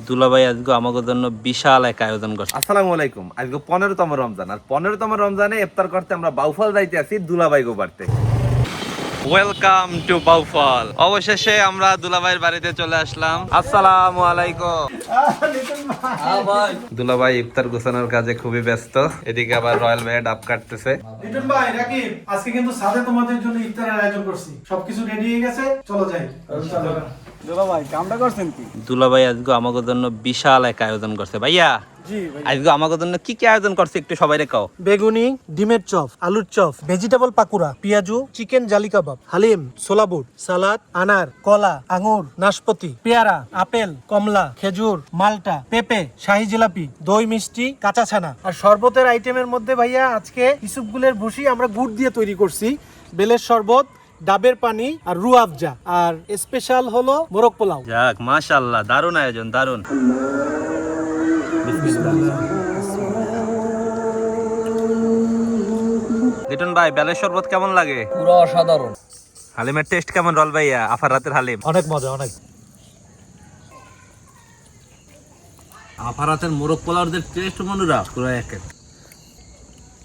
দুলাভাই আজকে আমাদের জন্য বিশাল এক আয়োজন করছে। আসসালামু আলাইকুম। আজকে 15তম রমজান, আর 15তম রমজানে ইফতার করতে আমরা বাউফল যাইতে আছি দুলাভাই গো বাড়তে। Welcome to Bauphal. অবশেষে আমরা দুলাভাইয়ের বাড়িতে চলে আসলাম। আসসালামু আলাইকুম। দুলাভাই ইফতার গোছানোর কাজে খুবই ব্যস্ত, এদিকে আবার রয়্যাল ভাই ডাব কাটতেছে। লিটন ভাই, রাকিব, আজকে কিন্তু সাথে তোমাদের জন্য ইফতারের আয়োজন করছি। সবকিছু রেডি হয়ে গেছে, চলো যাই। দুলাভাই আজকে আমাদের জন্য বিশাল এক আয়োজন করছে। ভাইয়া আজকে আমাদের জন্য কি কি আয়োজন করছে একটু সবাই রেখাও। বেগুনি, ডিমের চপ, আলুর চপ, ভেজিটেবল পাকুড়া, পেঁয়াজু, চিকেন জালি কাবাব, হালিম, ছোলা বুট, সালাদ, আনার, কলা, আঙ্গুর, নাশপাতি, পেয়ারা, আপেল, কমলা, খেজুর, মালটা, পেঁপে, শাহি জিলাপি, দই মিষ্টি, কাঁচা ছানা। আর শরবতের আইটেমের মধ্যে ভাইয়া আজকে ইসুফগুলের ভুসি আমরা গুড় দিয়ে তৈরি করছি, বেলের শরবত, ডাবের পানি আর রু আফজা, আর স্পেশাল হলো মোরগ পোলাও। যাক মাশাআল্লাহ, দারুণ আয়োজন, দারুণ। লিটন ভাই, বেলের শরবত কেমন লাগে? পুরো অসাধারণ। হালিমের টেস্ট কেমন রল ভাইয়া? আফার রাতের হালিম অনেক মজা, অনেক। আফার রাতের মোরগ পোলাওর যে টেস্ট মনুরা পুরো এক।